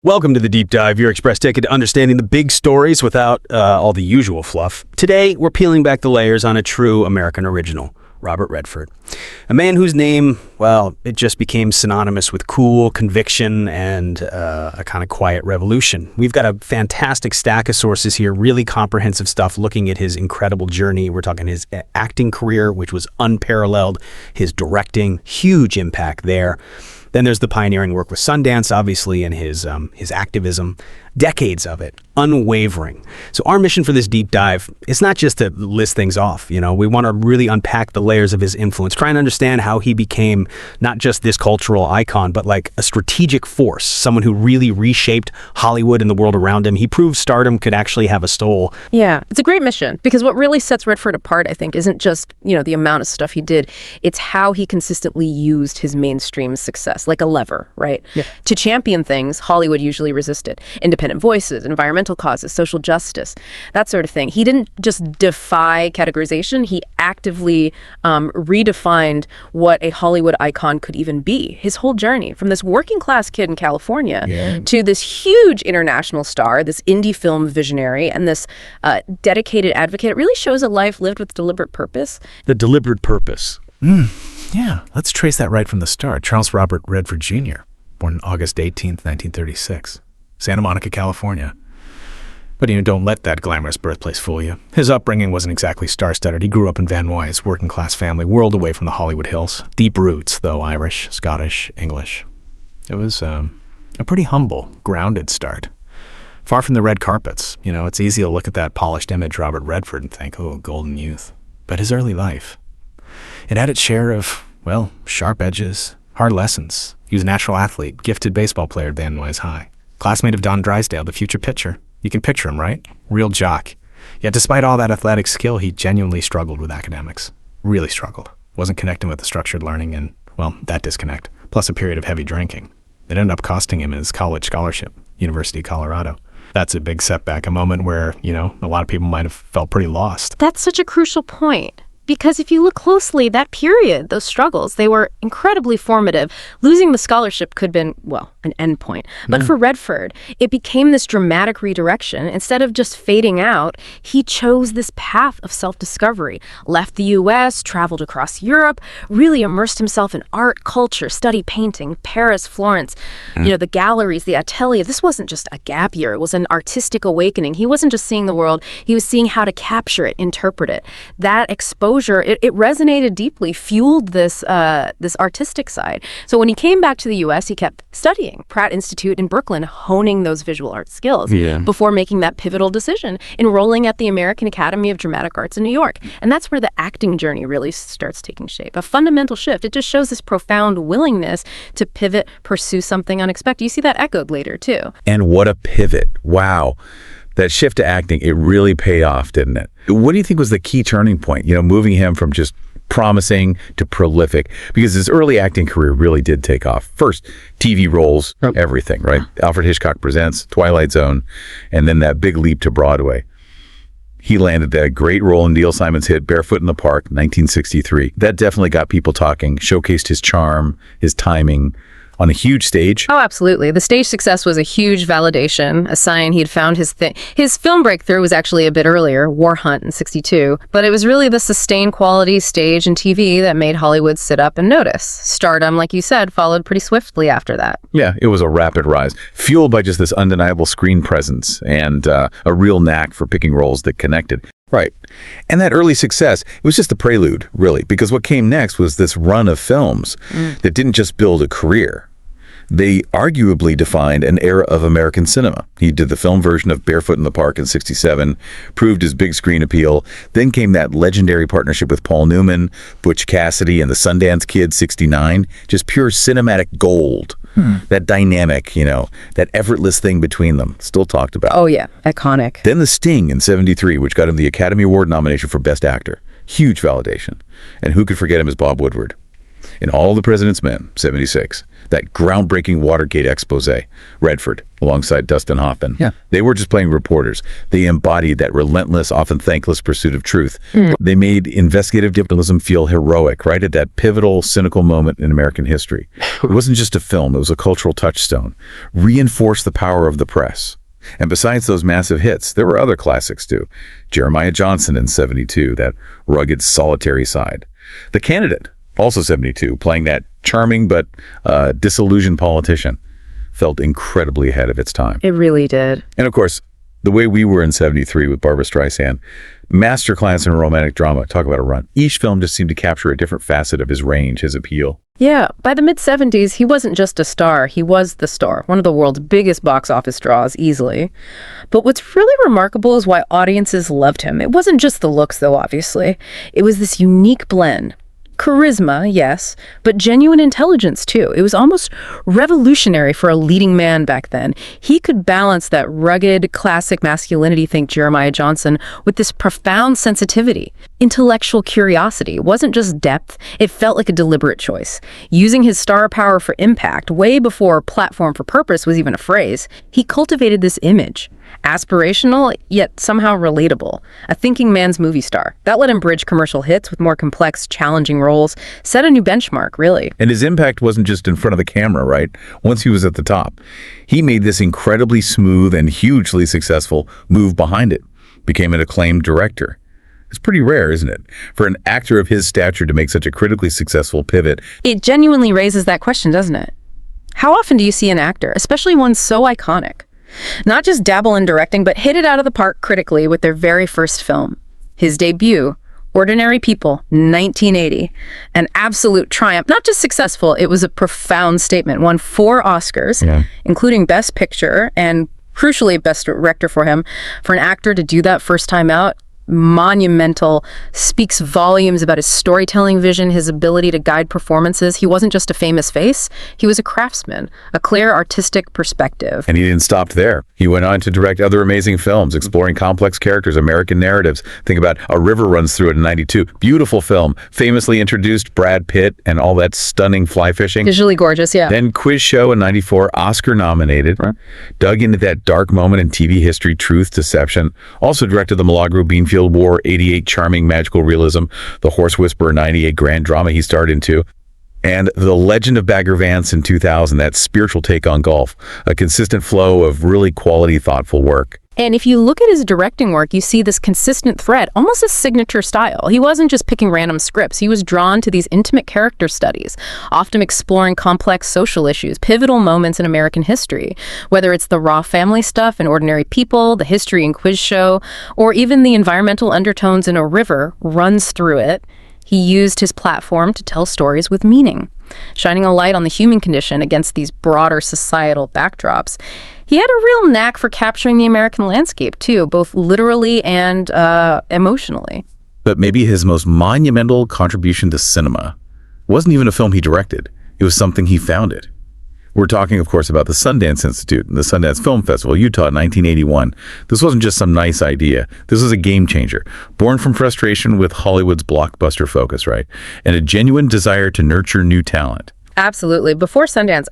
Welcome to The Deep Dive, your express ticket to understanding the big stories without all the usual fluff. Today, we're peeling back the layers on a true American original, Robert Redford. A man whose name, well, it just became synonymous with cool, conviction, and a kind of quiet revolution. We've got a fantastic stack of sources here, really comprehensive stuff looking at his incredible journey. We're talking his acting career, which was unparalleled, his directing, huge impact there. Then there's the pioneering work with Sundance, obviously, and his activism, decades of it, unwavering. So our mission for this deep dive is not just to list things off. We want to really unpack the layers of his influence, try and understand how he became not just this cultural icon, but like a strategic force, someone who really reshaped Hollywood and the world around him. He proved stardom could actually have a soul. Yeah, it's a great mission, because what really sets Redford apart, I think, isn't just, the amount of stuff he did. It's how he consistently used his mainstream success, like a lever, right? Yeah. To champion things Hollywood usually resisted. Independent voices, environmental causes, social justice, that sort of thing. He didn't just defy categorization. He actively redefined what a Hollywood icon could even be. His whole journey, from this working class kid in California to this huge international star, this indie film visionary, and this dedicated advocate, it really shows a life lived with deliberate purpose. The deliberate purpose. Yeah, let's trace that right from the start. Charles Robert Redford Jr., born August 18th, 1936. Santa Monica, California. But don't let that glamorous birthplace fool you. His upbringing wasn't exactly star-studded. He grew up in Van Nuys, working-class family, whirled away from the Hollywood hills. Deep roots, though, Irish, Scottish, English. It was a pretty humble, grounded start. Far from the red carpets. It's easy to look at that polished image, Robert Redford, and think, oh, golden youth. But his early life, it had its share of, sharp edges, hard lessons. He was a natural athlete, gifted baseball player at Van Nuys High. Classmate of Don Drysdale, the future pitcher. You can picture him, right? Real jock. Yet despite all that athletic skill, he genuinely struggled with academics. Really struggled. Wasn't connecting with the structured learning and, that disconnect. Plus a period of heavy drinking. It ended up costing him his college scholarship, University of Colorado. That's a big setback, a moment where, a lot of people might have felt pretty lost. That's such a crucial point. Because if you look closely, that period, those struggles, they were incredibly formative. Losing the scholarship could have been, an end point. But for Redford, it became this dramatic redirection. Instead of just fading out, he chose this path of self-discovery, left the U.S., traveled across Europe, really immersed himself in art, culture, studied painting, Paris, Florence, the galleries, the atelier. This wasn't just a gap year. It was an artistic awakening. He wasn't just seeing the world. He was seeing how to capture it, interpret it. That exposure, it resonated deeply, fueled this artistic side. So when he came back to the U.S., he kept studying Pratt Institute in Brooklyn, honing those visual art skills before making that pivotal decision, enrolling at the American Academy of Dramatic Arts in New York. And that's where the acting journey really starts taking shape. A fundamental shift. It just shows this profound willingness to pivot, pursue something unexpected. You see that echoed later, too. And what a pivot. Wow. That shift to acting, it really paid off, didn't it? What do you think was the key turning point, moving him from just promising to prolific? Because his early acting career really did take off. First, TV roles, everything, right? Alfred Hitchcock Presents, Twilight Zone, and then that big leap to Broadway. He landed that great role in Neil Simon's hit Barefoot in the Park, 1963. That definitely got people talking, showcased his charm, his timing, on a huge stage. Oh, absolutely. The stage success was a huge validation, a sign he had found his thing. His film breakthrough was actually a bit earlier, War Hunt in '62, but it was really the sustained quality stage and TV that made Hollywood sit up and notice. Stardom, like you said, followed pretty swiftly after that. Yeah, it was a rapid rise, fueled by just this undeniable screen presence and a real knack for picking roles that connected. Right. And that early success, it was just the prelude, really, because what came next was this run of films that didn't just build a career. They arguably defined an era of American cinema. He did the film version of Barefoot in the Park in '67, proved his big screen appeal. Then came that legendary partnership with Paul Newman, Butch Cassidy, and the Sundance Kid, '69. Just pure cinematic gold. That dynamic, that effortless thing between them, still talked about. Oh, yeah. Iconic. Then The Sting in '73, which got him the Academy Award nomination for Best Actor. Huge validation. And who could forget him as Bob Woodward? In All the President's Men, 76, that groundbreaking Watergate expose, Redford, alongside Dustin Hoffman. Yeah. They were just playing reporters. They embodied that relentless, often thankless pursuit of truth. They made investigative journalism feel heroic, right at that pivotal, cynical moment in American history. It wasn't just a film, it was a cultural touchstone. Reinforced the power of the press. And besides those massive hits, there were other classics too. Jeremiah Johnson in 72, that rugged, solitary side. The Candidate, also 72, playing that charming but disillusioned politician, felt incredibly ahead of its time. It really did. And of course, The Way We Were in 73 with Barbra Streisand, masterclass in romantic drama. Talk about a run. Each film just seemed to capture a different facet of his range, his appeal. Yeah, by the mid-70s, he wasn't just a star, he was the star, one of the world's biggest box office draws, easily. But what's really remarkable is why audiences loved him. It wasn't just the looks, though, obviously. It was this unique blend. Charisma, yes, but genuine intelligence, too. It was almost revolutionary for a leading man back then. He could balance that rugged, classic masculinity, think Jeremiah Johnson, with this profound sensitivity. Intellectual curiosity. It wasn't just depth, it felt like a deliberate choice. Using his star power for impact, way before platform for purpose was even a phrase, he cultivated this image. Aspirational, yet somehow relatable. A thinking man's movie star. That let him bridge commercial hits with more complex, challenging roles. Set a new benchmark, really. And his impact wasn't just in front of the camera, right? Once he was at the top, he made this incredibly smooth and hugely successful move behind it. Became an acclaimed director. It's pretty rare, isn't it? For an actor of his stature to make such a critically successful pivot. It genuinely raises that question, doesn't it? How often do you see an actor, especially one so iconic, not just dabble in directing, but hit it out of the park critically with their very first film? His debut, Ordinary People, 1980. An absolute triumph. Not just successful, it was a profound statement. Won 4 Oscars, including Best Picture and, crucially, Best Director for him. For an actor to do that first time out, monumental, speaks volumes about his storytelling vision, his ability to guide performances. He wasn't just a famous face, he was a craftsman, a clear artistic perspective. And he didn't stop there. He went on to direct other amazing films, exploring complex characters, American narratives. Think about A River Runs Through It in 92. Beautiful film. Famously introduced Brad Pitt and all that stunning fly fishing. Visually gorgeous, yeah. Then Quiz Show in 94, Oscar nominated. Right. Dug into that dark moment in TV history, truth, deception. Also directed the Milagro Beanfield War, 88, charming magical realism. The Horse Whisperer, 98, grand drama he starred into. And The Legend of Bagger Vance in 2000, that spiritual take on golf. A consistent flow of really quality, thoughtful work. And if you look at his directing work, you see this consistent thread, almost a signature style. He wasn't just picking random scripts. He was drawn to these intimate character studies, often exploring complex social issues, pivotal moments in American history, whether it's the raw family stuff in Ordinary People, the history in Quiz Show, or even the environmental undertones in A River Runs Through It. He used his platform to tell stories with meaning, shining a light on the human condition against these broader societal backdrops. He had a real knack for capturing the American landscape, too, both literally and emotionally. But maybe his most monumental contribution to cinema wasn't even a film he directed. It was something he founded. We're talking, of course, about the Sundance Institute and the Sundance Film Festival, Utah, 1981. This wasn't just some nice idea. This was a game changer, born from frustration with Hollywood's blockbuster focus, right? And a genuine desire to nurture new talent. Absolutely. Before Sundance,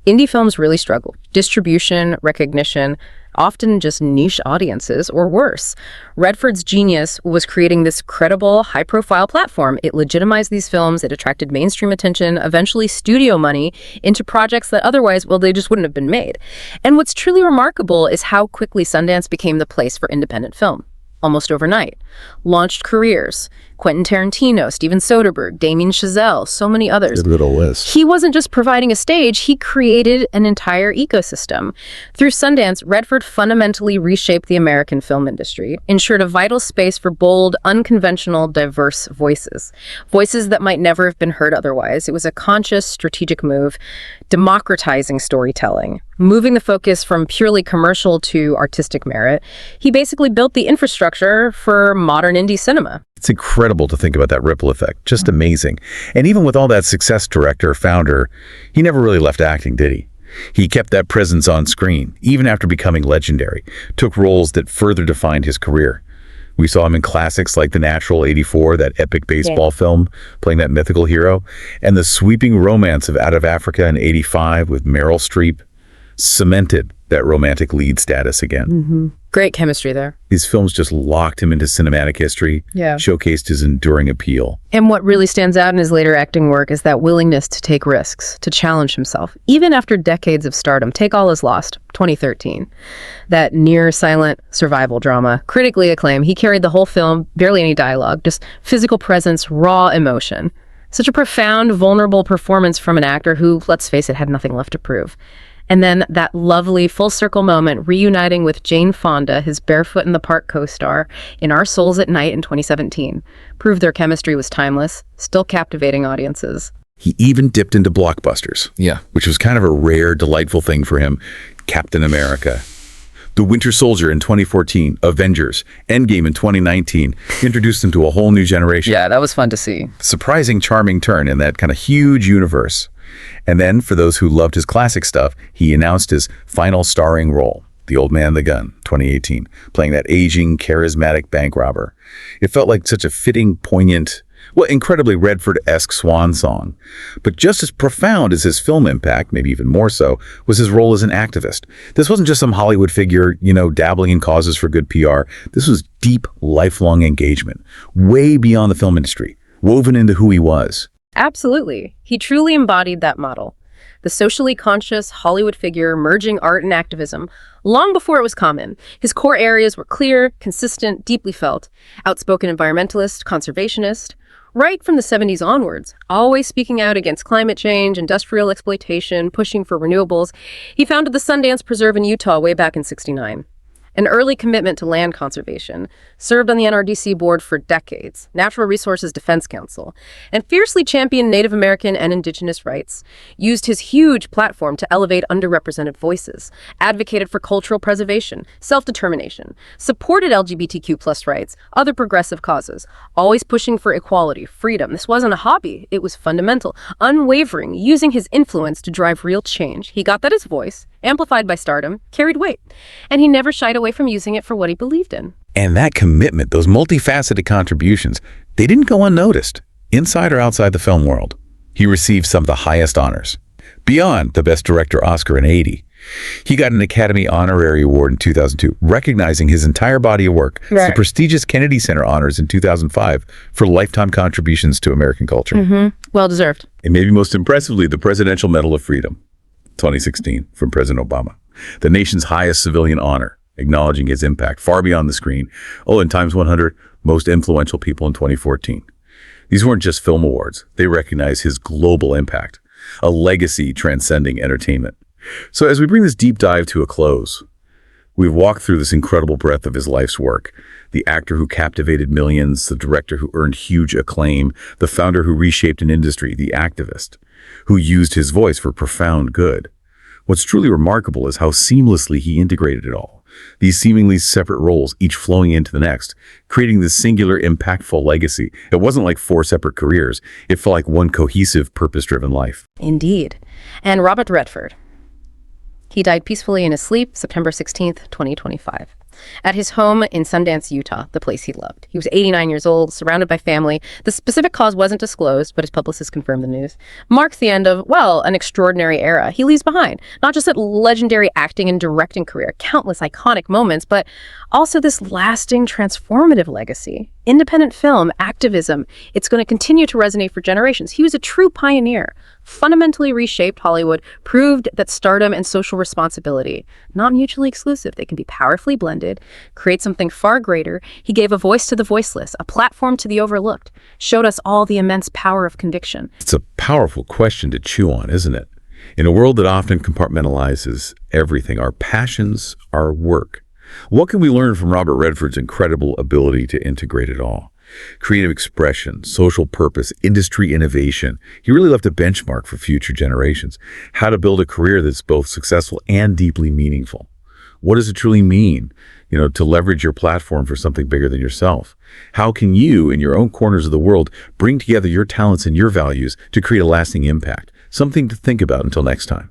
indie films really struggled. Distribution, recognition, often just niche audiences, or worse. Redford's genius was creating this credible, high-profile platform. It legitimized these films, it attracted mainstream attention, eventually studio money, into projects that otherwise, well, they just wouldn't have been made. And what's truly remarkable is how quickly Sundance became the place for independent film. Almost overnight. Launched careers. Quentin Tarantino, Steven Soderbergh, Damien Chazelle, so many others. Good little list. He wasn't just providing a stage, he created an entire ecosystem. Through Sundance, Redford fundamentally reshaped the American film industry, ensured a vital space for bold, unconventional, diverse voices. Voices that might never have been heard otherwise. It was a conscious, strategic move, democratizing storytelling, moving the focus from purely commercial to artistic merit. He basically built the infrastructure for modern indie cinema. It's incredible to think about that ripple effect. Just amazing. And even with all that success, director, founder, he never really left acting, did he? He kept that presence on screen, even after becoming legendary, took roles that further defined his career. We saw him in classics like The Natural, '84, that epic baseball film, playing that mythical hero, and the sweeping romance of Out of Africa in '85 with Meryl Streep cemented that romantic lead status again. Great chemistry there. These films just locked him into cinematic history, showcased his enduring appeal. And what really stands out in his later acting work is that willingness to take risks, to challenge himself, even after decades of stardom. Take All Is Lost, 2013. That near-silent survival drama, critically acclaimed. He carried the whole film, barely any dialogue, just physical presence, raw emotion. Such a profound, vulnerable performance from an actor who, let's face it, had nothing left to prove. And then that lovely full-circle moment reuniting with Jane Fonda, his Barefoot in the Park co-star, in Our Souls at Night in 2017, proved their chemistry was timeless, still captivating audiences. He even dipped into blockbusters, which was kind of a rare, delightful thing for him. Captain America, The Winter Soldier in 2014, Avengers, Endgame in 2019 introduced him to a whole new generation. Yeah, that was fun to see. Surprising, charming turn in that kind of huge universe. And then, for those who loved his classic stuff, he announced his final starring role, The Old Man and the Gun, 2018, playing that aging, charismatic bank robber. It felt like such a fitting, poignant, incredibly Redford-esque swan song. But just as profound as his film impact, maybe even more so, was his role as an activist. This wasn't just some Hollywood figure, dabbling in causes for good PR. This was deep, lifelong engagement, way beyond the film industry, woven into who he was. Absolutely. He truly embodied that model. The socially conscious Hollywood figure merging art and activism long before it was common. His core areas were clear, consistent, deeply felt. Outspoken environmentalist, conservationist. Right from the 70s onwards, always speaking out against climate change, industrial exploitation, pushing for renewables. He founded the Sundance Preserve in Utah way back in '69. An early commitment to land conservation, served on the NRDC board for decades, Natural Resources Defense Council, and fiercely championed Native American and Indigenous rights, used his huge platform to elevate underrepresented voices, advocated for cultural preservation, self-determination, supported LGBTQ+ rights, other progressive causes, always pushing for equality, freedom. This wasn't a hobby, it was fundamental, unwavering, using his influence to drive real change. He got that his voice, amplified by stardom, carried weight, and he never shied away from using it for what he believed in. And that commitment, those multifaceted contributions, they didn't go unnoticed, inside or outside the film world. He received some of the highest honors. Beyond the Best Director Oscar in '80, he got an Academy Honorary Award in 2002, recognizing his entire body of work. The prestigious Kennedy Center honors in 2005 for lifetime contributions to American culture. Well deserved. And maybe most impressively, the Presidential Medal of Freedom, 2016, from President Obama, the nation's highest civilian honor, acknowledging his impact far beyond the screen. In Times 100 Most Influential People in 2014. These weren't just film awards. They recognize his global impact, a legacy transcending entertainment. So as we bring this deep dive to a close, we've walked through this incredible breadth of his life's work. The actor who captivated millions, the director who earned huge acclaim, the founder who reshaped an industry, the activist who used his voice for profound good. What's truly remarkable is how seamlessly he integrated it all. These seemingly separate roles, each flowing into the next, creating this singular, impactful legacy. It wasn't like 4 separate careers. It felt like one cohesive, purpose-driven life. Indeed. And Robert Redford. He died peacefully in his sleep, September 16th, 2025. At his home in Sundance, Utah, the place he loved. He was 89 years old, surrounded by family. The specific cause wasn't disclosed, but his publicist confirmed the news. Marks the end of, an extraordinary era he leaves behind. Not just a legendary acting and directing career, countless iconic moments, but also this lasting, transformative legacy. Independent film, activism, it's going to continue to resonate for generations. He was a true pioneer, fundamentally reshaped Hollywood, proved that stardom and social responsibility, not mutually exclusive, they can be powerfully blended, create something far greater. He gave a voice to the voiceless, a platform to the overlooked, showed us all the immense power of conviction. It's a powerful question to chew on, isn't it? In a world that often compartmentalizes everything, our passions, our work, what can we learn from Robert Redford's incredible ability to integrate it all? Creative expression, social purpose, industry innovation. He really left a benchmark for future generations. How to build a career that's both successful and deeply meaningful. What does it truly mean, to leverage your platform for something bigger than yourself? How can you, in your own corners of the world, bring together your talents and your values to create a lasting impact? Something to think about until next time.